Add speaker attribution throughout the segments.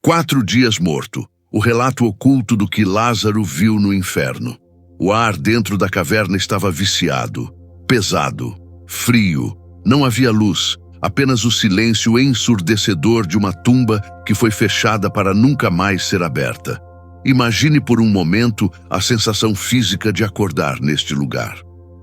Speaker 1: 4 dias morto. O relato oculto do que Lázaro viu no inferno. O ar dentro da caverna estava viciado, pesado, frio. Não havia luz, apenas o silêncio ensurdecedor de uma tumba que foi fechada para nunca mais ser aberta. Imagine por um momento a sensação física de acordar neste lugar.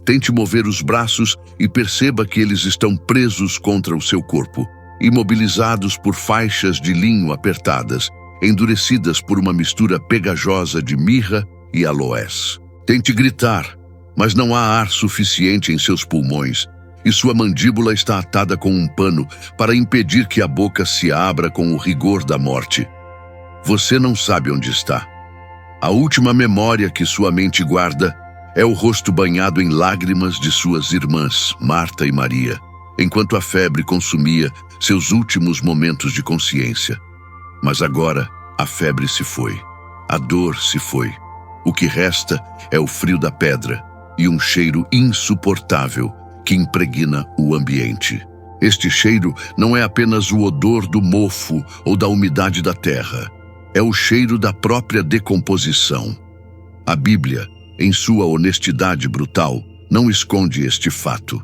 Speaker 1: Tente mover os braços e perceba que eles estão presos contra o seu corpo, imobilizados por faixas de linho apertadas, endurecidas por uma mistura pegajosa de mirra e aloés. Tente gritar, mas não há ar suficiente em seus pulmões e sua mandíbula está atada com um pano para impedir que a boca se abra com o rigor da morte. Você não sabe onde está. A última memória que sua mente guarda é o rosto banhado em lágrimas de suas irmãs, Marta e Maria, enquanto a febre consumia seus últimos momentos de consciência. Mas agora a febre se foi, a dor se foi. O que resta é o frio da pedra e um cheiro insuportável que impregna o ambiente. Este cheiro não é apenas o odor do mofo ou da umidade da terra. É o cheiro da própria decomposição. A Bíblia, em sua honestidade brutal, não esconde este fato.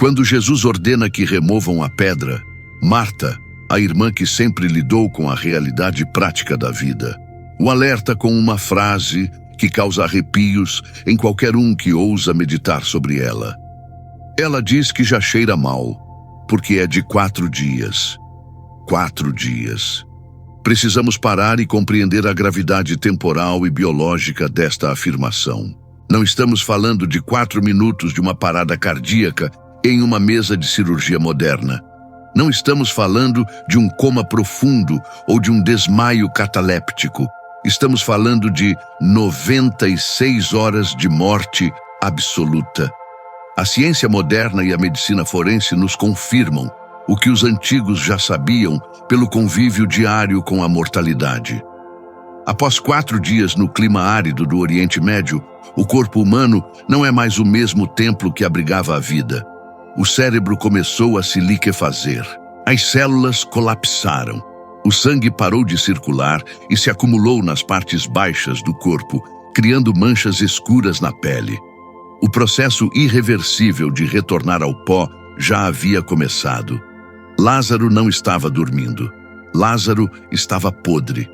Speaker 1: Quando Jesus ordena que removam a pedra, Marta, a irmã que sempre lidou com a realidade prática da vida, o alerta com uma frase que causa arrepios em qualquer um que ousa meditar sobre ela. Ela diz que já cheira mal, porque é de 4 dias. 4 dias. Precisamos parar e compreender a gravidade temporal e biológica desta afirmação. Não estamos falando de 4 minutos de uma parada cardíaca em uma mesa de cirurgia moderna. Não estamos falando de um coma profundo ou de um desmaio cataléptico. Estamos falando de 96 horas de morte absoluta. A ciência moderna e a medicina forense nos confirmam o que os antigos já sabiam pelo convívio diário com a mortalidade. Após 4 dias no clima árido do Oriente Médio, o corpo humano não é mais o mesmo templo que abrigava a vida. O cérebro começou a se liquefazer. As células colapsaram. O sangue parou de circular e se acumulou nas partes baixas do corpo, criando manchas escuras na pele. O processo irreversível de retornar ao pó já havia começado. Lázaro não estava dormindo. Lázaro estava podre.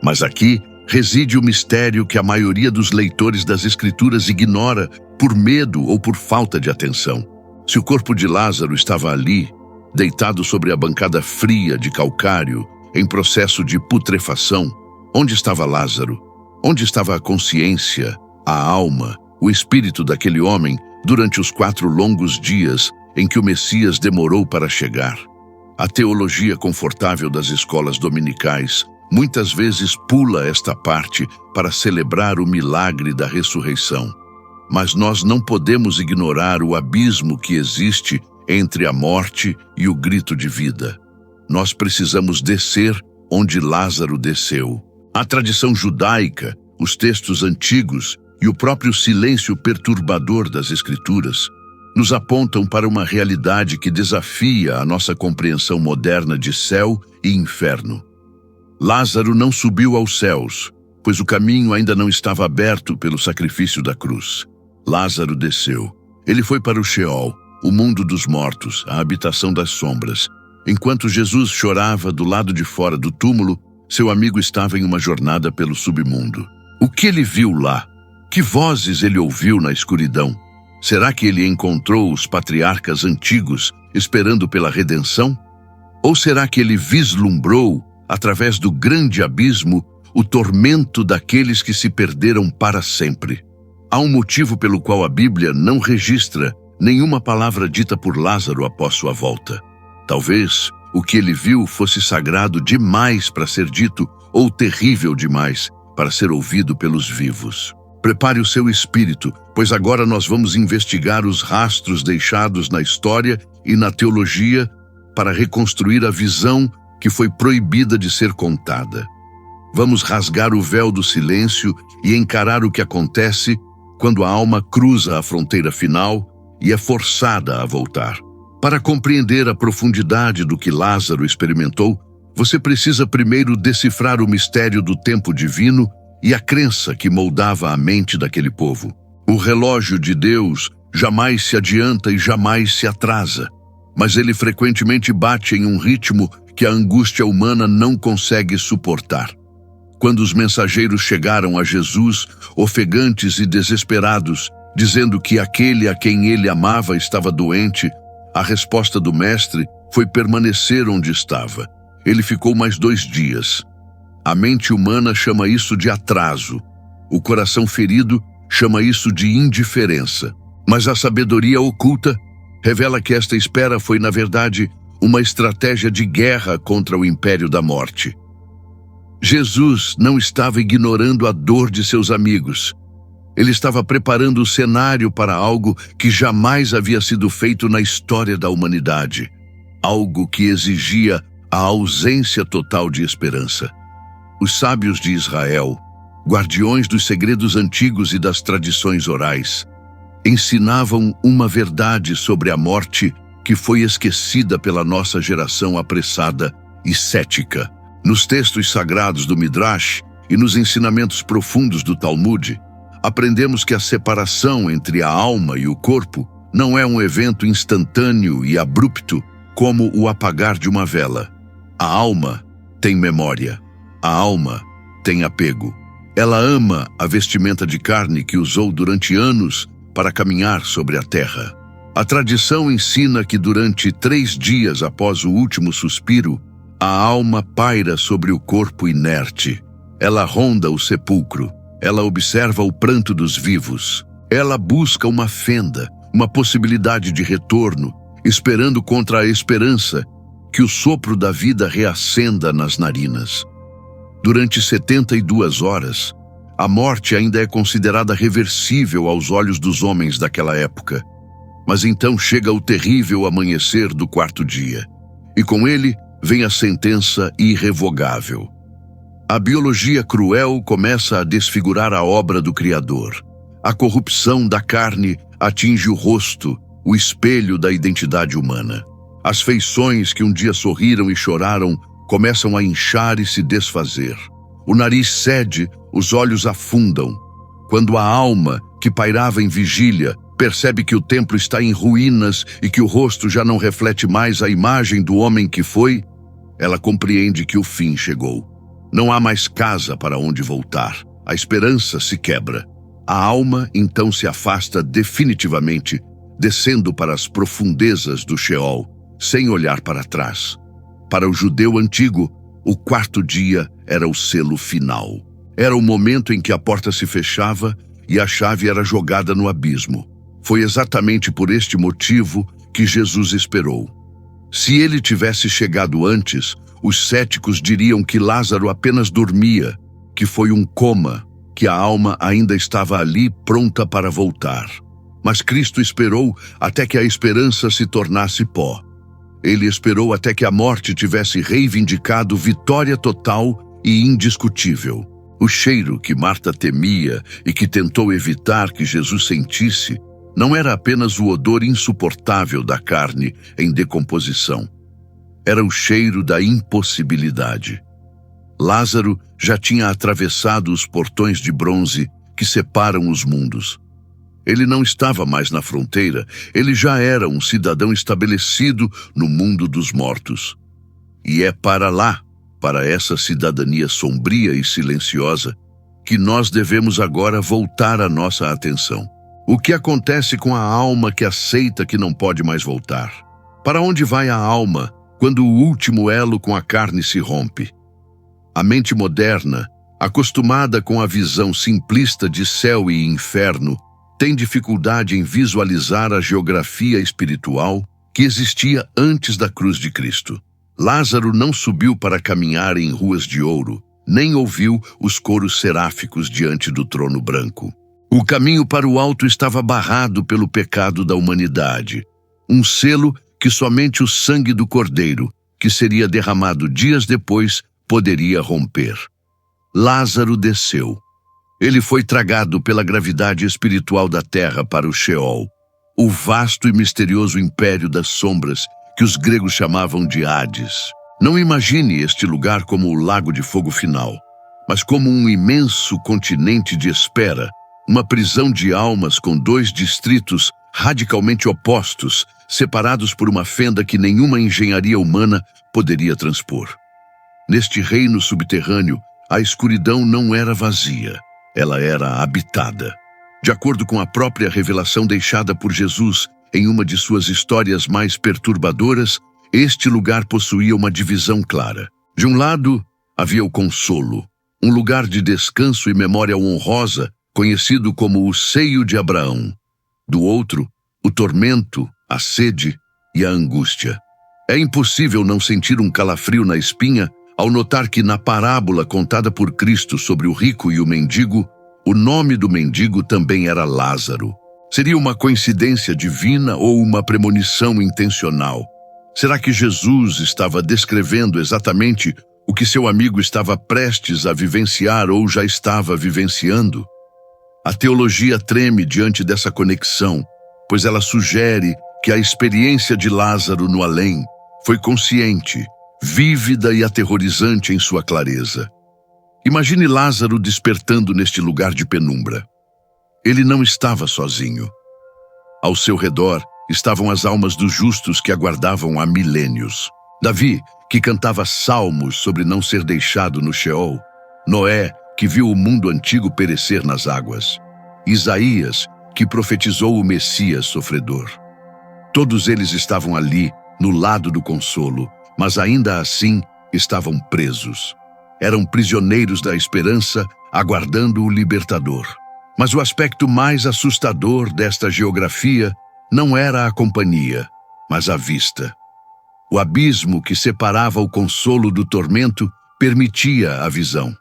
Speaker 1: Mas aqui reside o mistério que a maioria dos leitores das Escrituras ignora por medo ou por falta de atenção. Se o corpo de Lázaro estava ali, deitado sobre a bancada fria de calcário, em processo de putrefação, onde estava Lázaro? Onde estava a consciência, a alma, o espírito daquele homem durante os 4 longos dias em que o Messias demorou para chegar? A teologia confortável das escolas dominicais muitas vezes pula esta parte para celebrar o milagre da ressurreição. Mas nós não podemos ignorar o abismo que existe entre a morte e o grito de vida. Nós precisamos descer onde Lázaro desceu. A tradição judaica, os textos antigos e o próprio silêncio perturbador das Escrituras nos apontam para uma realidade que desafia a nossa compreensão moderna de céu e inferno. Lázaro não subiu aos céus, pois o caminho ainda não estava aberto pelo sacrifício da cruz. Lázaro desceu. Ele foi para o Sheol, o mundo dos mortos, a habitação das sombras. Enquanto Jesus chorava do lado de fora do túmulo, seu amigo estava em uma jornada pelo submundo. O que ele viu lá? Que vozes ele ouviu na escuridão? Será que ele encontrou os patriarcas antigos esperando pela redenção? Ou será que ele vislumbrou, através do grande abismo, o tormento daqueles que se perderam para sempre? Há um motivo pelo qual a Bíblia não registra nenhuma palavra dita por Lázaro após sua volta. Talvez o que ele viu fosse sagrado demais para ser dito ou terrível demais para ser ouvido pelos vivos. Prepare o seu espírito, pois agora nós vamos investigar os rastros deixados na história e na teologia para reconstruir a visão que foi proibida de ser contada. Vamos rasgar o véu do silêncio e encarar o que acontece quando a alma cruza a fronteira final e é forçada a voltar. Para compreender a profundidade do que Lázaro experimentou, Você precisa primeiro decifrar o mistério do tempo divino e a crença que moldava a mente daquele povo. O relógio de Deus jamais se adianta e jamais se atrasa, mas ele frequentemente bate em um ritmo que a angústia humana não consegue suportar. Quando os mensageiros chegaram a Jesus, ofegantes e desesperados, dizendo que aquele a quem ele amava estava doente, a resposta do mestre foi permanecer onde estava. Ele ficou mais 2 dias. A mente humana chama isso de atraso. O coração ferido chama isso de indiferença. Mas a sabedoria oculta revela que esta espera foi, na verdade, uma estratégia de guerra contra o império da morte. Jesus não estava ignorando a dor de seus amigos. Ele estava preparando o cenário para algo que jamais havia sido feito na história da humanidade. Algo que exigia a ausência total de esperança. Os sábios de Israel, guardiões dos segredos antigos e das tradições orais, ensinavam uma verdade sobre a morte que foi esquecida pela nossa geração apressada e cética. Nos textos sagrados do Midrash e nos ensinamentos profundos do Talmud, aprendemos que a separação entre a alma e o corpo não é um evento instantâneo e abrupto como o apagar de uma vela. A alma tem memória. A alma tem apego. Ela ama a vestimenta de carne que usou durante anos para caminhar sobre a terra. A tradição ensina que durante 3 dias após o último suspiro, a alma paira sobre o corpo inerte. Ela ronda o sepulcro. Ela observa o pranto dos vivos. Ela busca uma fenda, uma possibilidade de retorno, esperando contra a esperança que o sopro da vida reacenda nas narinas. Durante 72 horas, a morte ainda é considerada reversível aos olhos dos homens daquela época. Mas então chega o terrível amanhecer do 4º dia, e com ele vem a sentença irrevogável. A biologia cruel começa a desfigurar a obra do Criador. A corrupção da carne atinge o rosto, o espelho da identidade humana. As feições que um dia sorriram e choraram começam a inchar e se desfazer. O nariz cede, os olhos afundam. Quando a alma, que pairava em vigília, percebe que o templo está em ruínas e que o rosto já não reflete mais a imagem do homem que foi, ela compreende que o fim chegou. Não há mais casa para onde voltar. A esperança se quebra. A alma então se afasta definitivamente, descendo para as profundezas do Sheol, sem olhar para trás. Para o judeu antigo, o 4º dia era o selo final. Era o momento em que a porta se fechava e a chave era jogada no abismo. Foi exatamente por este motivo que Jesus esperou. Se ele tivesse chegado antes, os céticos diriam que Lázaro apenas dormia, que foi um coma, que a alma ainda estava ali pronta para voltar. Mas Cristo esperou até que a esperança se tornasse pó. Ele esperou até que a morte tivesse reivindicado vitória total e indiscutível. O cheiro que Marta temia e que tentou evitar que Jesus sentisse não era apenas o odor insuportável da carne em decomposição. Era o cheiro da impossibilidade. Lázaro já tinha atravessado os portões de bronze que separam os mundos. Ele não estava mais na fronteira, ele já era um cidadão estabelecido no mundo dos mortos. E é para lá, para essa cidadania sombria e silenciosa, que nós devemos agora voltar a nossa atenção. O que acontece com a alma que aceita que não pode mais voltar? Para onde vai a alma quando o último elo com a carne se rompe? A mente moderna, acostumada com a visão simplista de céu e inferno, tem dificuldade em visualizar a geografia espiritual que existia antes da cruz de Cristo. Lázaro não subiu para caminhar em ruas de ouro, nem ouviu os coros seráficos diante do trono branco. O caminho para o alto estava barrado pelo pecado da humanidade, um selo que somente o sangue do Cordeiro, que seria derramado dias depois, poderia romper. Lázaro desceu. Ele foi tragado pela gravidade espiritual da terra para o Sheol, o vasto e misterioso império das sombras que os gregos chamavam de Hades. Não imagine este lugar como o Lago de Fogo Final, mas como um imenso continente de espera, uma prisão de almas com dois distritos radicalmente opostos, separados por uma fenda que nenhuma engenharia humana poderia transpor. Neste reino subterrâneo, a escuridão não era vazia, ela era habitada. De acordo com a própria revelação deixada por Jesus em uma de suas histórias mais perturbadoras, este lugar possuía uma divisão clara. De um lado, havia o consolo, um lugar de descanso e memória honrosa, conhecido como o seio de Abraão. Do outro, o tormento, a sede e a angústia. É impossível não sentir um calafrio na espinha ao notar que na parábola contada por Cristo sobre o rico e o mendigo, o nome do mendigo também era Lázaro. Seria uma coincidência divina ou uma premonição intencional? Será que Jesus estava descrevendo exatamente o que seu amigo estava prestes a vivenciar ou já estava vivenciando? A teologia treme diante dessa conexão, pois ela sugere que a experiência de Lázaro no além foi consciente, vívida e aterrorizante em sua clareza. Imagine Lázaro despertando neste lugar de penumbra. Ele não estava sozinho. Ao seu redor estavam as almas dos justos que aguardavam há milênios. Davi, que cantava salmos sobre não ser deixado no Sheol. Noé, que viu o mundo antigo perecer nas águas. Isaías, que profetizou o Messias sofredor. Todos eles estavam ali, no lado do consolo, mas ainda assim estavam presos. Eram prisioneiros da esperança, aguardando o libertador. Mas o aspecto mais assustador desta geografia não era a companhia, mas a vista. O abismo que separava o consolo do tormento permitia a visão.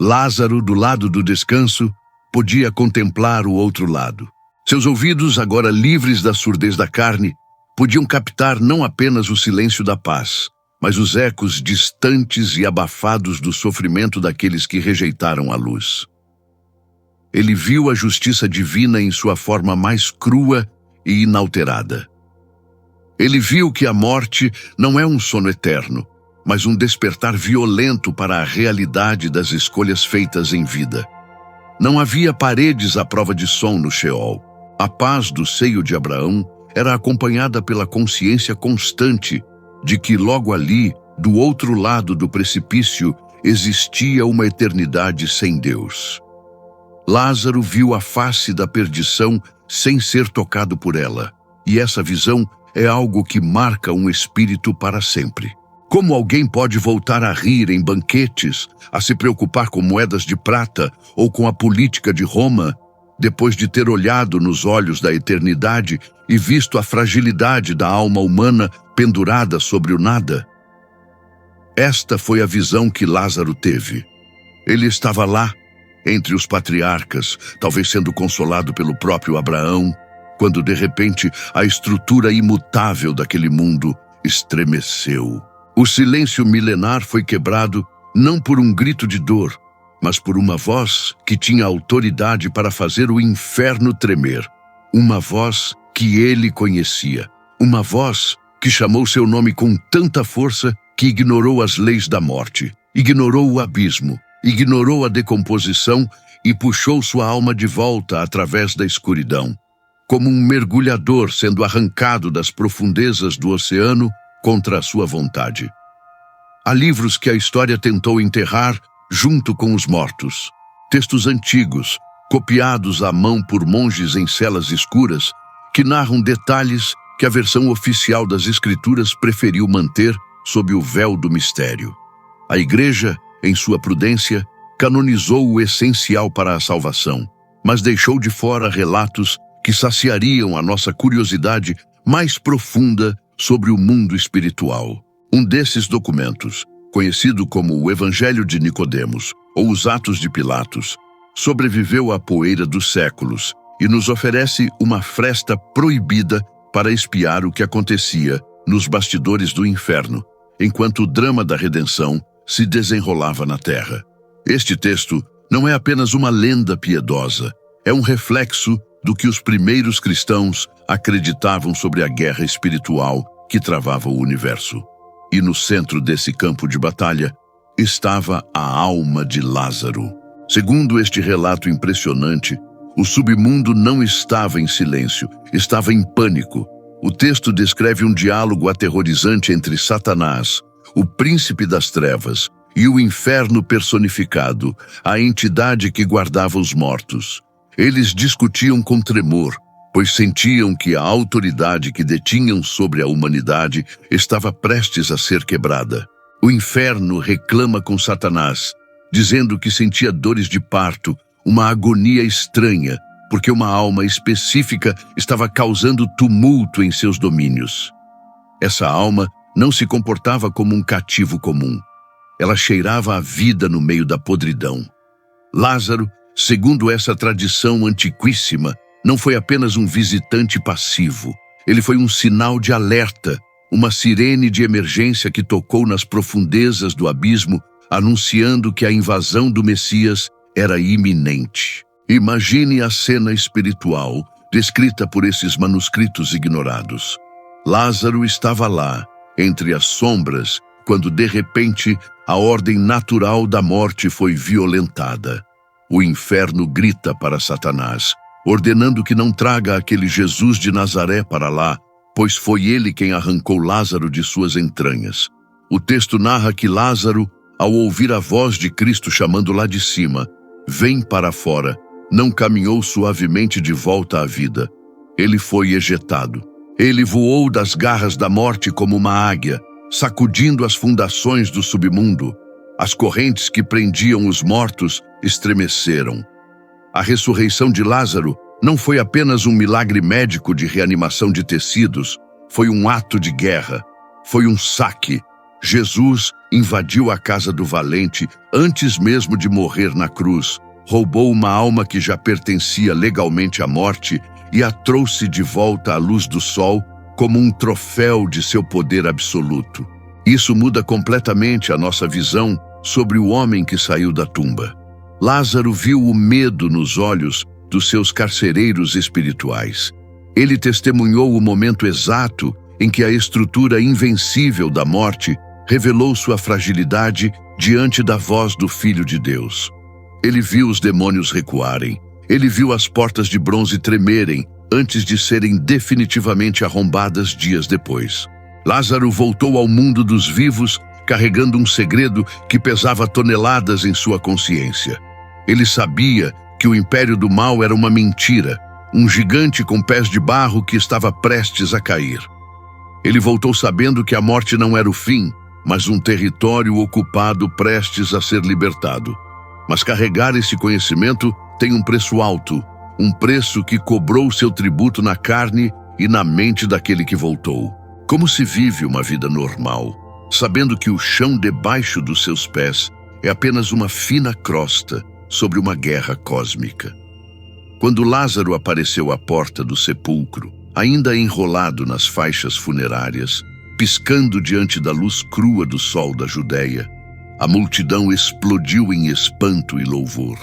Speaker 1: Lázaro, do lado do descanso, podia contemplar o outro lado. Seus ouvidos, agora livres da surdez da carne, podiam captar não apenas o silêncio da paz, mas os ecos distantes e abafados do sofrimento daqueles que rejeitaram a luz. Ele viu a justiça divina em sua forma mais crua e inalterada. Ele viu que a morte não é um sono eterno, mas um despertar violento para a realidade das escolhas feitas em vida. Não havia paredes à prova de som no Sheol. A paz do seio de Abraão era acompanhada pela consciência constante de que logo ali, do outro lado do precipício, existia uma eternidade sem Deus. Lázaro viu a face da perdição sem ser tocado por ela, e essa visão é algo que marca um espírito para sempre. Como alguém pode voltar a rir em banquetes, a se preocupar com moedas de prata ou com a política de Roma, depois de ter olhado nos olhos da eternidade e visto a fragilidade da alma humana pendurada sobre o nada? Esta foi a visão que Lázaro teve. Ele estava lá, entre os patriarcas, talvez sendo consolado pelo próprio Abraão, quando de repente a estrutura imutável daquele mundo estremeceu. O silêncio milenar foi quebrado não por um grito de dor, mas por uma voz que tinha autoridade para fazer o inferno tremer. Uma voz que ele conhecia. Uma voz que chamou seu nome com tanta força que ignorou as leis da morte, ignorou o abismo, ignorou a decomposição e puxou sua alma de volta através da escuridão, como um mergulhador sendo arrancado das profundezas do oceano contra a sua vontade. Há livros que a história tentou enterrar junto com os mortos. Textos antigos, copiados à mão por monges em celas escuras, que narram detalhes que a versão oficial das Escrituras preferiu manter sob o véu do mistério. A Igreja, em sua prudência, canonizou o essencial para a salvação, mas deixou de fora relatos que saciariam a nossa curiosidade mais profunda sobre o mundo espiritual. Um desses documentos, conhecido como o Evangelho de Nicodemos, ou os Atos de Pilatos, sobreviveu à poeira dos séculos e nos oferece uma fresta proibida para espiar o que acontecia nos bastidores do inferno, enquanto o drama da redenção se desenrolava na terra. Este texto não é apenas uma lenda piedosa, é um reflexo do que os primeiros cristãos acreditavam sobre a guerra espiritual que travava o universo. E no centro desse campo de batalha estava a alma de Lázaro. Segundo este relato impressionante, o submundo não estava em silêncio, estava em pânico. O texto descreve um diálogo aterrorizante entre Satanás, o príncipe das trevas, e o inferno personificado, a entidade que guardava os mortos. Eles discutiam com tremor, pois sentiam que a autoridade que detinham sobre a humanidade estava prestes a ser quebrada. O inferno reclama com Satanás, dizendo que sentia dores de parto, uma agonia estranha, porque uma alma específica estava causando tumulto em seus domínios. Essa alma não se comportava como um cativo comum. Ela cheirava a vida no meio da podridão. Lázaro, segundo essa tradição antiquíssima, não foi apenas um visitante passivo. Ele foi um sinal de alerta, uma sirene de emergência que tocou nas profundezas do abismo, anunciando que a invasão do Messias era iminente. Imagine a cena espiritual descrita por esses manuscritos ignorados. Lázaro estava lá, entre as sombras, quando de repente a ordem natural da morte foi violentada. O inferno grita para Satanás, ordenando que não traga aquele Jesus de Nazaré para lá, pois foi ele quem arrancou Lázaro de suas entranhas. O texto narra que Lázaro, ao ouvir a voz de Cristo chamando lá de cima, "Vem para fora", não caminhou suavemente de volta à vida. Ele foi ejetado. Ele voou das garras da morte como uma águia, sacudindo as fundações do submundo. As correntes que prendiam os mortos estremeceram. A ressurreição de Lázaro não foi apenas um milagre médico de reanimação de tecidos, foi um ato de guerra, foi um saque. Jesus invadiu a casa do valente antes mesmo de morrer na cruz, roubou uma alma que já pertencia legalmente à morte e a trouxe de volta à luz do sol como um troféu de seu poder absoluto. Isso muda completamente a nossa visão sobre o homem que saiu da tumba. Lázaro viu o medo nos olhos dos seus carcereiros espirituais. Ele testemunhou o momento exato em que a estrutura invencível da morte revelou sua fragilidade diante da voz do Filho de Deus. Ele viu os demônios recuarem. Ele viu as portas de bronze tremerem antes de serem definitivamente arrombadas dias depois. Lázaro voltou ao mundo dos vivos carregando um segredo que pesava toneladas em sua consciência. Ele sabia que o império do mal era uma mentira, um gigante com pés de barro que estava prestes a cair. Ele voltou sabendo que a morte não era o fim, mas um território ocupado prestes a ser libertado. Mas carregar esse conhecimento tem um preço alto, um preço que cobrou seu tributo na carne e na mente daquele que voltou. Como se vive uma vida normal, sabendo que o chão debaixo dos seus pés é apenas uma fina crosta sobre uma guerra cósmica? Quando Lázaro apareceu à porta do sepulcro, ainda enrolado nas faixas funerárias, piscando diante da luz crua do sol da Judéia, a multidão explodiu em espanto e louvor.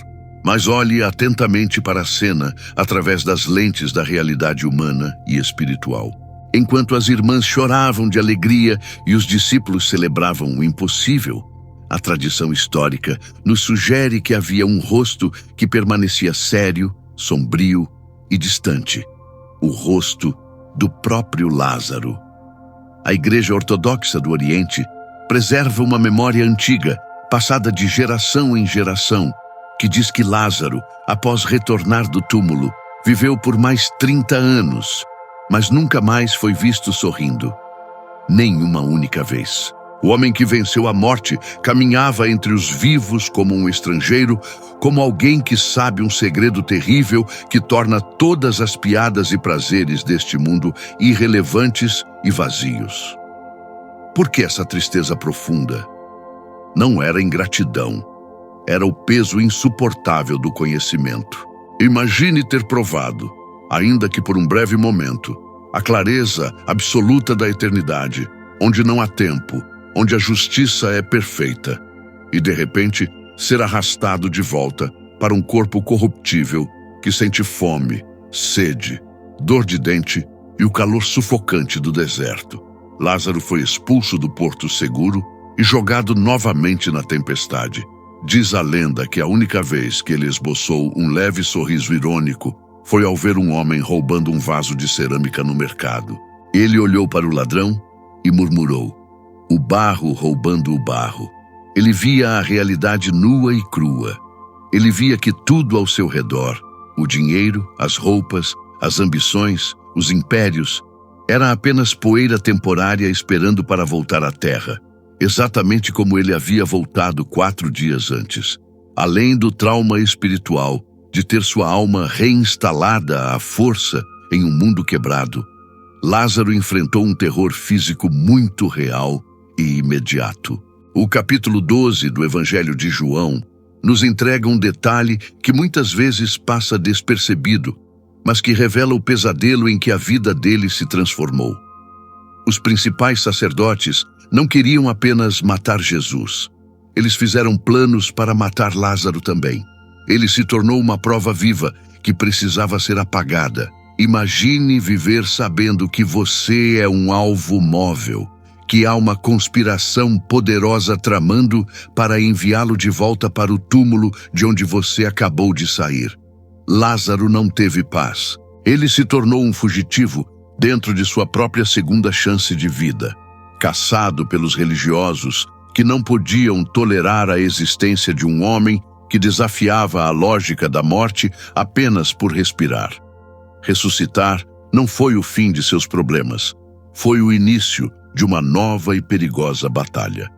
Speaker 1: Mas olhe atentamente para a cena através das lentes da realidade humana e espiritual. Enquanto as irmãs choravam de alegria e os discípulos celebravam o impossível, a tradição histórica nos sugere que havia um rosto que permanecia sério, sombrio e distante. O rosto do próprio Lázaro. A Igreja Ortodoxa do Oriente preserva uma memória antiga, passada de geração em geração, que diz que Lázaro, após retornar do túmulo, viveu por mais 30 anos, mas nunca mais foi visto sorrindo. Nem uma única vez. O homem que venceu a morte caminhava entre os vivos como um estrangeiro, como alguém que sabe um segredo terrível que torna todas as piadas e prazeres deste mundo irrelevantes e vazios. Por que essa tristeza profunda? Não era ingratidão, era o peso insuportável do conhecimento. Imagine ter provado, ainda que por um breve momento, a clareza absoluta da eternidade, onde não há tempo, onde a justiça é perfeita, e de repente ser arrastado de volta para um corpo corruptível que sente fome, sede, dor de dente e o calor sufocante do deserto. Lázaro foi expulso do porto seguro e jogado novamente na tempestade. Diz a lenda que a única vez que ele esboçou um leve sorriso irônico foi ao ver um homem roubando um vaso de cerâmica no mercado. Ele olhou para o ladrão e murmurou: "O barro roubando o barro." Ele via a realidade nua e crua. Ele via que tudo ao seu redor, o dinheiro, as roupas, as ambições, os impérios, era apenas poeira temporária esperando para voltar à terra, exatamente como ele havia voltado 4 dias antes. Além do trauma espiritual de ter sua alma reinstalada à força em um mundo quebrado, Lázaro enfrentou um terror físico muito real e imediato. O capítulo 12 do Evangelho de João nos entrega um detalhe que muitas vezes passa despercebido, mas que revela o pesadelo em que a vida dele se transformou. Os principais sacerdotes não queriam apenas matar Jesus. Eles fizeram planos para matar Lázaro também. Ele se tornou uma prova viva que precisava ser apagada. Imagine viver sabendo que você é um alvo móvel, que há uma conspiração poderosa tramando para enviá-lo de volta para o túmulo de onde você acabou de sair. Lázaro não teve paz. Ele se tornou um fugitivo dentro de sua própria segunda chance de vida, caçado pelos religiosos que não podiam tolerar a existência de um homem que desafiava a lógica da morte apenas por respirar. Ressuscitar não foi o fim de seus problemas, foi o início de uma nova e perigosa batalha.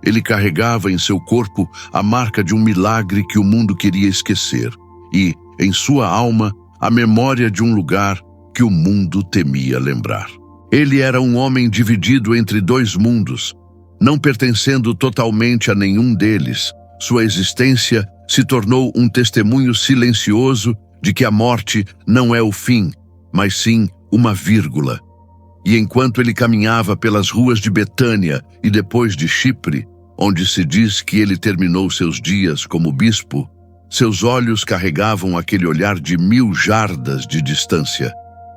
Speaker 1: Ele carregava em seu corpo a marca de um milagre que o mundo queria esquecer e, em sua alma, a memória de um lugar que o mundo temia lembrar. Ele era um homem dividido entre 2 mundos, não pertencendo totalmente a nenhum deles. Sua existência se tornou um testemunho silencioso de que a morte não é o fim, mas sim uma vírgula. E enquanto ele caminhava pelas ruas de Betânia e depois de Chipre, onde se diz que ele terminou seus dias como bispo, seus olhos carregavam aquele olhar de 1000 jardas de distância.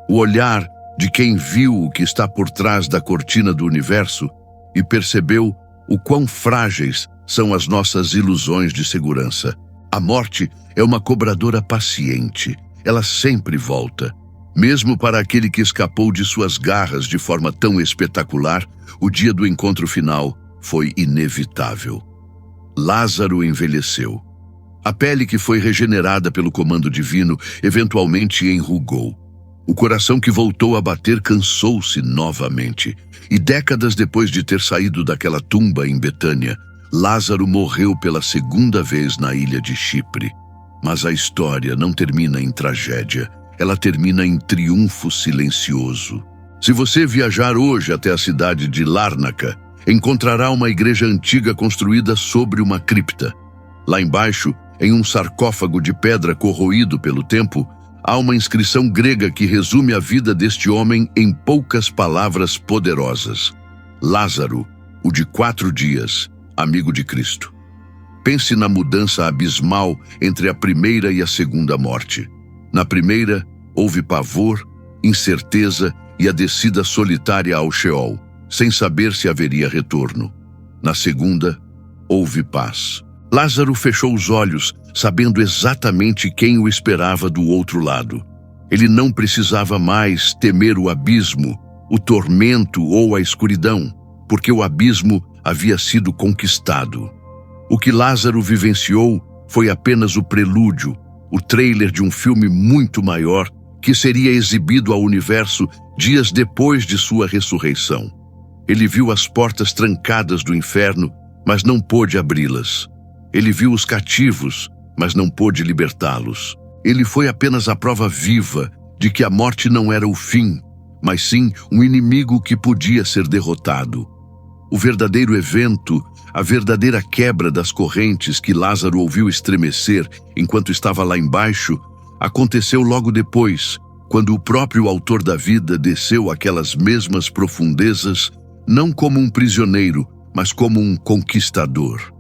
Speaker 1: O olhar de quem viu o que está por trás da cortina do universo e percebeu o quão frágeis são as nossas ilusões de segurança. A morte é uma cobradora paciente. Ela sempre volta. Mesmo para aquele que escapou de suas garras de forma tão espetacular, o dia do encontro final foi inevitável. Lázaro envelheceu. A pele que foi regenerada pelo comando divino eventualmente enrugou. O coração que voltou a bater cansou-se novamente. E décadas depois de ter saído daquela tumba em Betânia, Lázaro morreu pela segunda vez na ilha de Chipre. Mas a história não termina em tragédia. Ela termina em triunfo silencioso. Se você viajar hoje até a cidade de Lárnaca, encontrará uma igreja antiga construída sobre uma cripta. Lá embaixo, em um sarcófago de pedra corroído pelo tempo, há uma inscrição grega que resume a vida deste homem em poucas palavras poderosas. Lázaro, o de 4 dias, amigo de Cristo. Pense na mudança abismal entre a primeira e a segunda morte. Na primeira, houve pavor, incerteza e a descida solitária ao Sheol, sem saber se haveria retorno. Na segunda, houve paz. Lázaro fechou os olhos, sabendo exatamente quem o esperava do outro lado. Ele não precisava mais temer o abismo, o tormento ou a escuridão, porque o abismo havia sido conquistado. O que Lázaro vivenciou foi apenas o prelúdio, o trailer de um filme muito maior que seria exibido ao universo dias depois de sua ressurreição. Ele viu as portas trancadas do inferno, mas não pôde abri-las. Ele viu os cativos, mas não pôde libertá-los. Ele foi apenas a prova viva de que a morte não era o fim, mas sim um inimigo que podia ser derrotado. O verdadeiro evento, a verdadeira quebra das correntes que Lázaro ouviu estremecer enquanto estava lá embaixo, aconteceu logo depois, quando o próprio autor da vida desceu aquelas mesmas profundezas, não como um prisioneiro, mas como um conquistador.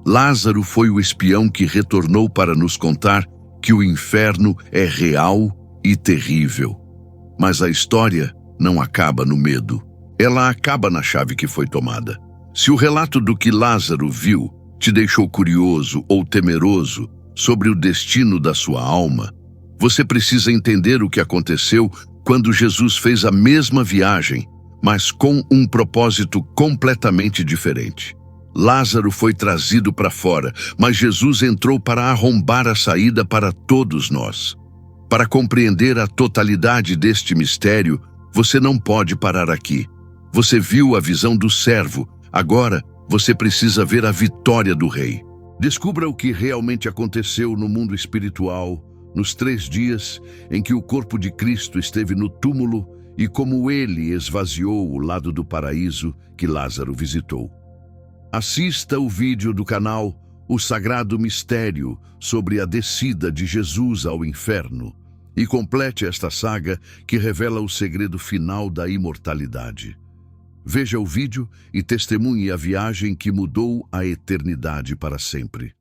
Speaker 1: Lázaro foi o espião que retornou para nos contar que o inferno é real e terrível. Mas a história não acaba no medo. Ela acaba na chave que foi tomada. Se o relato do que Lázaro viu te deixou curioso ou temeroso sobre o destino da sua alma, você precisa entender o que aconteceu quando Jesus fez a mesma viagem, mas com um propósito completamente diferente. Lázaro foi trazido para fora, mas Jesus entrou para arrombar a saída para todos nós. Para compreender a totalidade deste mistério, você não pode parar aqui. Você viu a visão do servo, agora você precisa ver a vitória do rei. Descubra o que realmente aconteceu no mundo espiritual nos 3 dias em que o corpo de Cristo esteve no túmulo e como ele esvaziou o lado do paraíso que Lázaro visitou. Assista o vídeo do canal O Sagrado Mistério sobre a descida de Jesus ao inferno e complete esta saga que revela o segredo final da imortalidade. Veja o vídeo e testemunhe a viagem que mudou a eternidade para sempre.